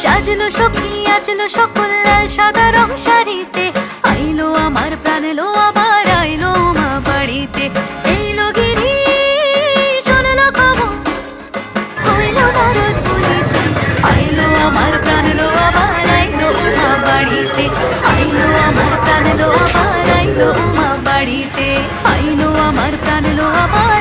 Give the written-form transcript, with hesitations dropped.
সাজলো সখী আজলো সকল লাল সাদা রং শাড়িতে, আইলো আমার প্রাণ এলো আবার আইলো মা বাড়িতে। এইলো গিরি শুনলো খবর হইলো নারদ বলিতে, আইলো আমার প্রাণ এলো আবার আইলো মা বাড়িতে। আইলো আমার প্রাণ এলো আবার আইলো মা বাড়িতে, আইলো আমার প্রাণ এলো আবার